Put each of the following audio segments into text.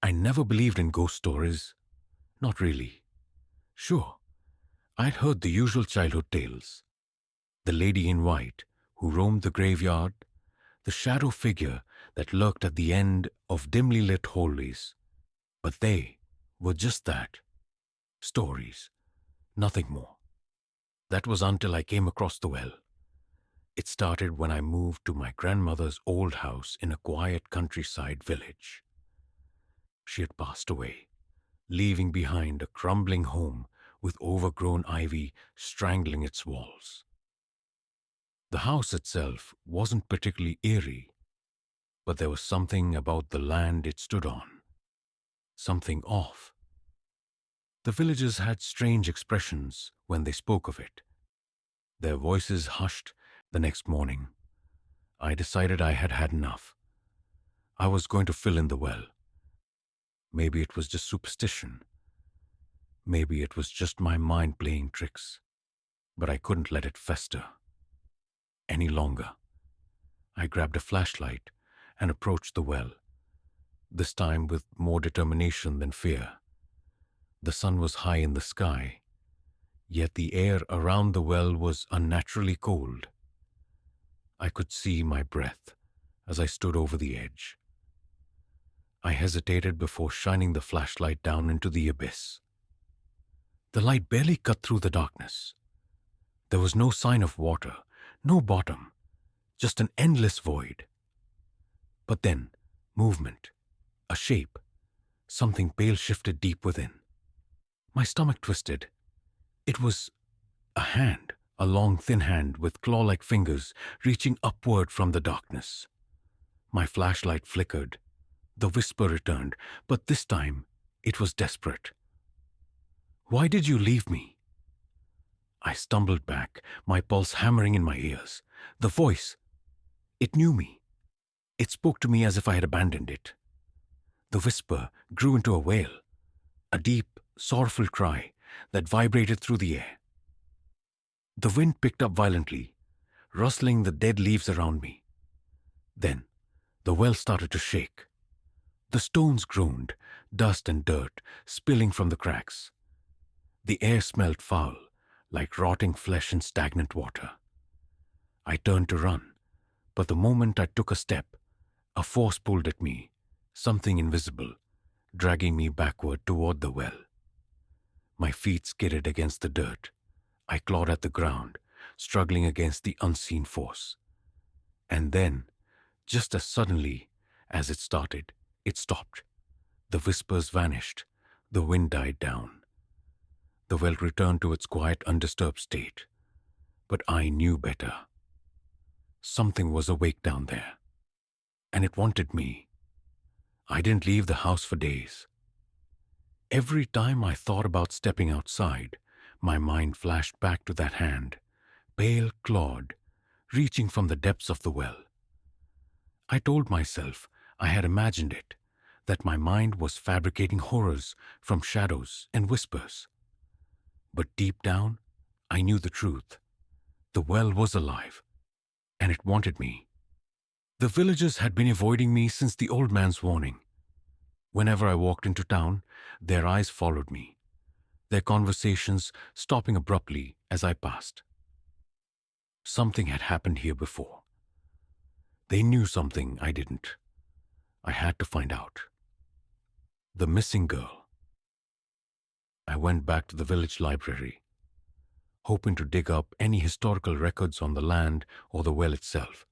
I never believed in ghost stories. Not really. Sure, I'd heard the usual childhood tales. The lady in white who roamed the graveyard, the shadow figure that lurked at the end of dimly lit hallways. But they were just that. Stories. Nothing more. That was until I came across the well. It started when I moved to my grandmother's old house in a quiet countryside village. She had passed away, leaving behind a crumbling home with overgrown ivy strangling its walls. The house itself wasn't particularly eerie, but there was something about the land it stood on, something off. The villagers had strange expressions when they spoke of it. Their voices hushed. The next morning, I decided I had had enough. I was going to fill in the well. Maybe it was just superstition. Maybe it was just my mind playing tricks. But I couldn't let it fester any longer. I grabbed a flashlight and approached the well, this time with more determination than fear. The sun was high in the sky, yet the air around the well was unnaturally cold. I could see my breath as I stood over the edge. I hesitated before shining the flashlight down into the abyss. The light barely cut through the darkness. There was no sign of water, no bottom, just an endless void. But then, movement, a shape, something pale shifted deep within. My stomach twisted. It was a hand, a long, thin hand with claw-like fingers reaching upward from the darkness. My flashlight flickered. The whisper returned, but this time it was desperate. "Why did you leave me?" I stumbled back, my pulse hammering in my ears. The voice, it knew me. It spoke to me as if I had abandoned it. The whisper grew into a wail, a deep, sorrowful cry that vibrated through the air. The wind picked up violently, rustling the dead leaves around me. Then, the well started to shake. The stones groaned, dust and dirt spilling from the cracks. The air smelled foul, like rotting flesh and stagnant water. I turned to run, but the moment I took a step, a force pulled at me, something invisible, dragging me backward toward the well. My feet skidded against the dirt. I clawed at the ground, struggling against the unseen force. And then, just as suddenly as it started, it stopped. The whispers vanished. The wind died down. The well returned to its quiet, undisturbed state. But I knew better. Something was awake down there, and it wanted me. I didn't leave the house for days. Every time I thought about stepping outside, my mind flashed back to that hand, pale clawed, reaching from the depths of the well. I told myself I had imagined it, that my mind was fabricating horrors from shadows and whispers. But deep down, I knew the truth. The well was alive, and it wanted me. The villagers had been avoiding me since the old man's warning. Whenever I walked into town, their eyes followed me, their conversations stopping abruptly as I passed. Something had happened here before. They knew something I didn't. I had to find out. The missing girl. I went back to the village library, hoping to dig up any historical records on the land or the well itself.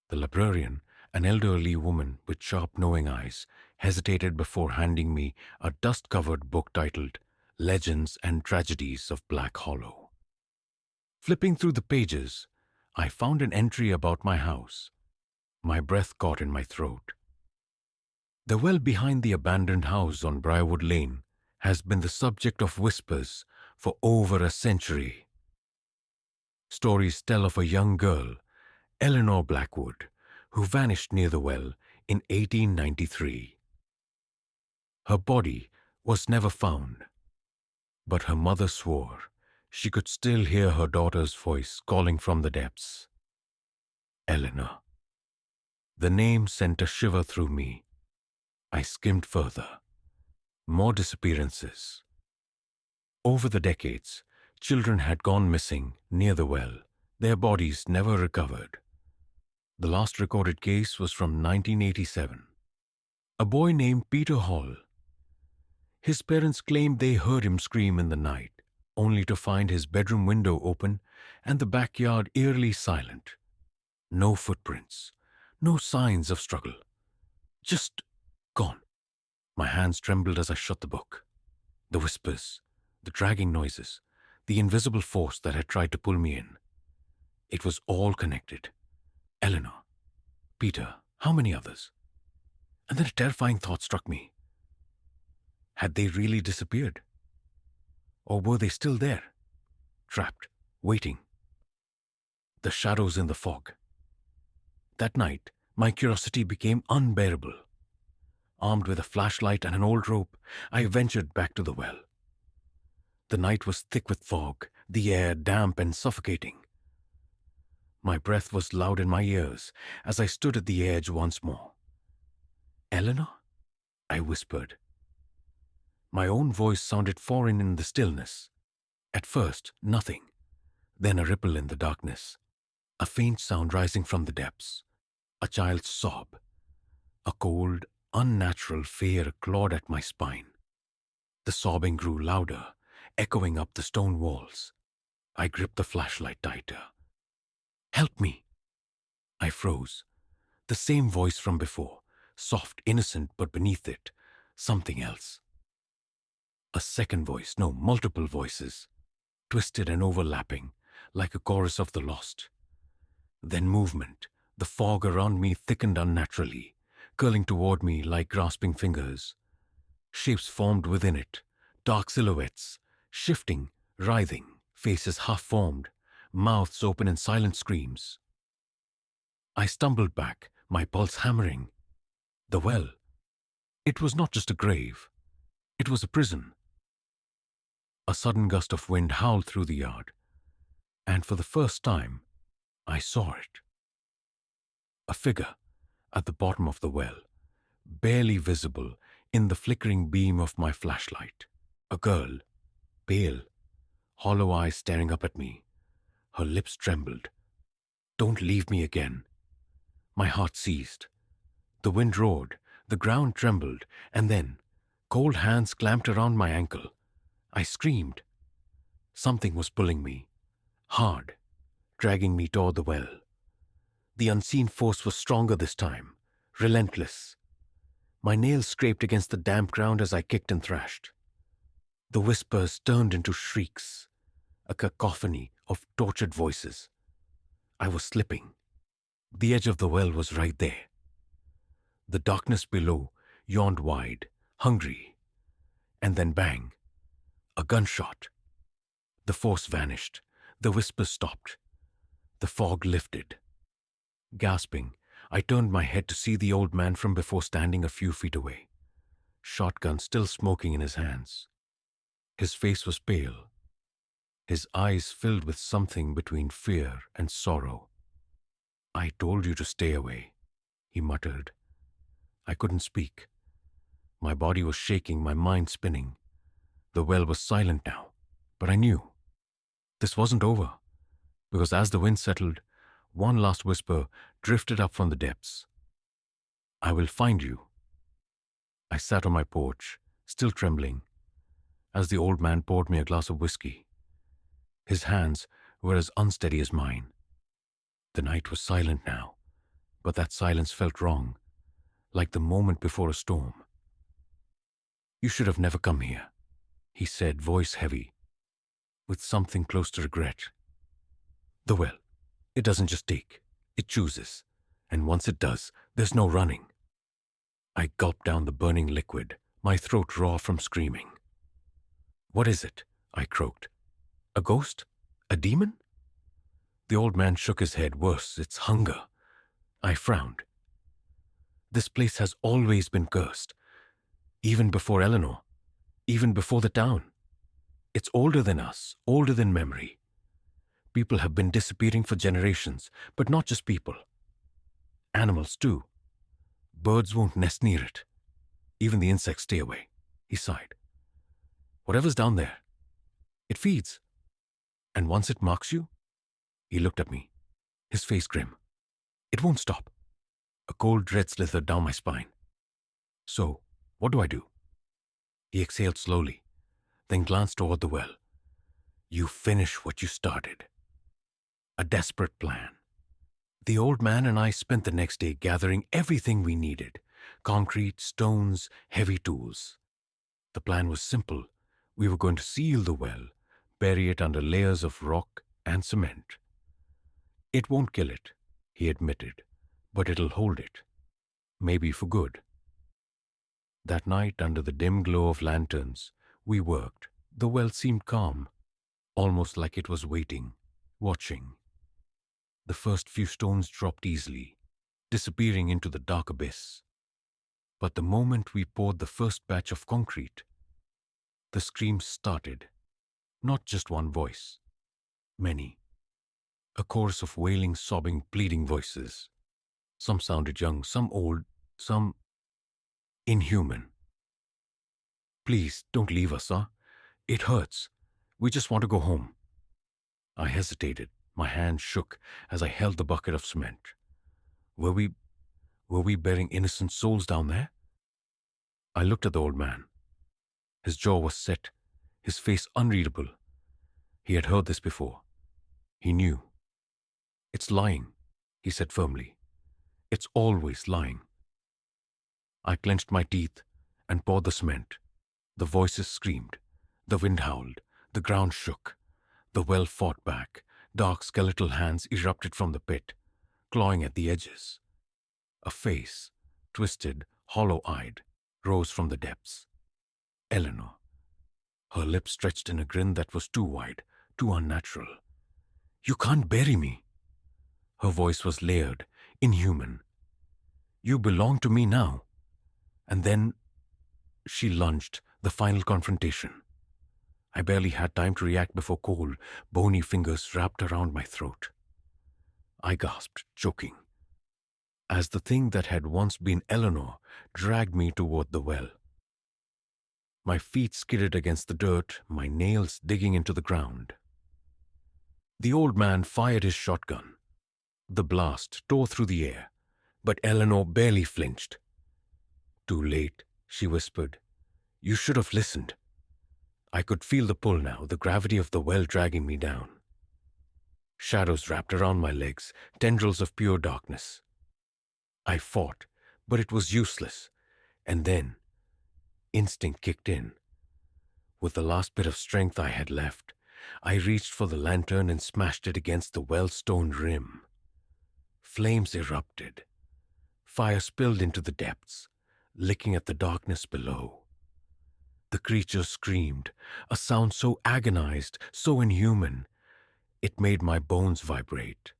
The librarian, an elderly woman with sharp knowing eyes, hesitated before handing me a dust-covered book titled Legends and Tragedies of Black Hollow. Flipping through the pages, I found an entry about my house. My breath caught in my throat. The well behind the abandoned house on Briarwood Lane has been the subject of whispers for over a century. Stories tell of a young girl, Eleanor Blackwood, who vanished near the well in 1893. Her body was never found, but her mother swore she could still hear her daughter's voice calling from the depths. Eleanor. The name sent a shiver through me. I skimmed further. More disappearances. Over the decades, children had gone missing near the well, their bodies never recovered. The last recorded case was from 1987. A boy named Peter Hall. His parents claimed they heard him scream in the night, only to find his bedroom window open and the backyard eerily silent. No footprints, no signs of struggle. Just gone. My hands trembled as I shut the book. The whispers, the dragging noises, the invisible force that had tried to pull me in. It was all connected. Eleanor, Peter, how many others? And then a terrifying thought struck me. Had they really disappeared? Or were they still there, trapped, waiting? The shadows in the fog. That night, my curiosity became unbearable. Armed with a flashlight and an old rope, I ventured back to the well. The night was thick with fog, the air damp and suffocating. My breath was loud in my ears as I stood at the edge once more. Eleanor? I whispered. My own voice sounded foreign in the stillness. At first, nothing. Then a ripple in the darkness. A faint sound rising from the depths. A child's sob. A cold, unnatural fear clawed at my spine. The sobbing grew louder, echoing up the stone walls. I gripped the flashlight tighter. Help me! I froze. The same voice from before, soft, innocent, but beneath it, something else. A second voice, no, multiple voices, twisted and overlapping, like a chorus of the lost. Then movement. The fog around me thickened unnaturally, curling toward me like grasping fingers. Shapes formed within it, dark silhouettes, shifting, writhing, faces half-formed, mouths open in silent screams. I stumbled back, my pulse hammering. The well. It was not just a grave. It was a prison. A sudden gust of wind howled through the yard, and for the first time, I saw it. A figure at the bottom of the well, barely visible in the flickering beam of my flashlight. A girl, pale, hollow eyes staring up at me. Her lips trembled. Don't leave me again. My heart seized. The wind roared, the ground trembled, and then, cold hands clamped around my ankle. I screamed. Something was pulling me, hard, dragging me toward the well. The unseen force was stronger this time, relentless. My nails scraped against the damp ground as I kicked and thrashed. The whispers turned into shrieks, a cacophony of tortured voices. I was slipping. The edge of the well was right there. The darkness below yawned wide, hungry. And then bang, a gunshot. The force vanished. The whispers stopped. The fog lifted. Gasping, I turned my head to see the old man from before standing a few feet away, shotgun still smoking in his hands. His face was pale, his eyes filled with something between fear and sorrow. I told you to stay away, he muttered. I couldn't speak. My body was shaking, my mind spinning. The well was silent now, but I knew this wasn't over, because as the wind settled, one last whisper drifted up from the depths. I will find you. I sat on my porch, still trembling, as the old man poured me a glass of whiskey. His hands were as unsteady as mine. The night was silent now, but that silence felt wrong, like the moment before a storm. You should have never come here, he said, voice heavy, with something close to regret. The well. It doesn't just take, it chooses, and once it does, there's no running. I gulped down the burning liquid, my throat raw from screaming. What is it? I croaked. A ghost? A demon? The old man shook his head. Worse, it's hunger. I frowned. This place has always been cursed, even before Eleanor, even before the town. It's older than us, older than memory. People have been disappearing for generations, but not just people. Animals, too. Birds won't nest near it. Even the insects stay away. He sighed. Whatever's down there, it feeds. And once it marks you, he looked at me, his face grim. It won't stop. A cold dread slithered down my spine. So, what do I do? He exhaled slowly, then glanced toward the well. You finish what you started. A desperate plan. The old man and I spent the next day gathering everything we needed: concrete, stones, heavy tools. The plan was simple. We were going to seal the well, bury it under layers of rock and cement. It won't kill it, he admitted, but it'll hold it. Maybe for good. That night, under the dim glow of lanterns, we worked. The well seemed calm, almost like it was waiting, watching. The first few stones dropped easily, disappearing into the dark abyss. But the moment we poured the first batch of concrete, the screams started. Not just one voice, many. A chorus of wailing, sobbing, pleading voices. Some sounded young, some old, some inhuman. Please, don't leave us, huh? It hurts. We just want to go home. I hesitated. My hand shook as I held the bucket of cement. Were we burying innocent souls down there? I looked at the old man. His jaw was set, his face unreadable. He had heard this before. He knew. It's lying, he said firmly. It's always lying. I clenched my teeth and poured the cement. The voices screamed. The wind howled. The ground shook. The well fought back. Dark skeletal hands erupted from the pit, clawing at the edges. A face, twisted, hollow-eyed, rose from the depths. Eleanor. Her lips stretched in a grin that was too wide, too unnatural. You can't bury me. Her voice was layered, inhuman. You belong to me now. And then she lunged, the final confrontation. I barely had time to react before cold, bony fingers wrapped around my throat. I gasped, choking, as the thing that had once been Eleanor dragged me toward the well. My feet skidded against the dirt, my nails digging into the ground. The old man fired his shotgun. The blast tore through the air, but Eleanor barely flinched. Too late, she whispered. You should have listened. I could feel the pull now, the gravity of the well dragging me down. Shadows wrapped around my legs, tendrils of pure darkness. I fought, but it was useless. And then, instinct kicked in. With the last bit of strength I had left, I reached for the lantern and smashed it against the well-stone rim. Flames erupted. Fire spilled into the depths, licking at the darkness below. The creature screamed, a sound so agonized, so inhuman, it made my bones vibrate.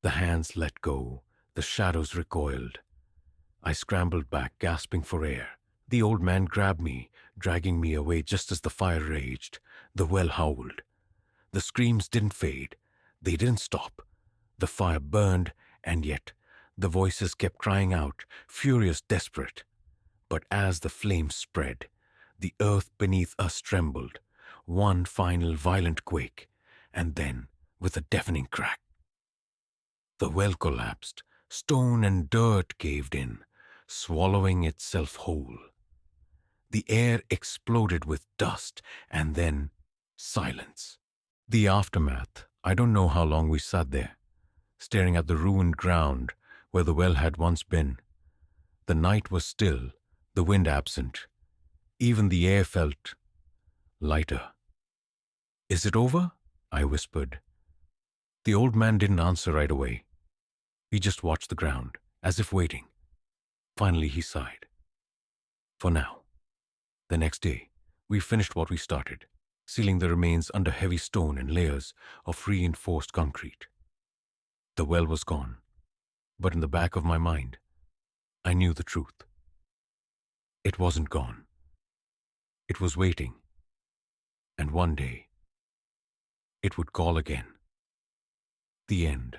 The hands let go, the shadows recoiled. I scrambled back, gasping for air. The old man grabbed me, dragging me away just as the fire raged. The well howled. The screams didn't fade. They didn't stop. The fire burned, and yet the voices kept crying out, furious, desperate. But as the flames spread, the earth beneath us trembled, one final violent quake, and then, with a deafening crack, the well collapsed, stone and dirt caved in, swallowing itself whole. The air exploded with dust, and then silence. The aftermath, I don't know how long we sat there, staring at the ruined ground where the well had once been. The night was still, the wind absent. Even the air felt lighter. Is it over? I whispered. The old man didn't answer right away. He just watched the ground, as if waiting. Finally he sighed. For now. The next day, we finished what we started, sealing the remains under heavy stone and layers of reinforced concrete. The well was gone, but in the back of my mind, I knew the truth. It wasn't gone. It was waiting, and one day, it would call again. The end.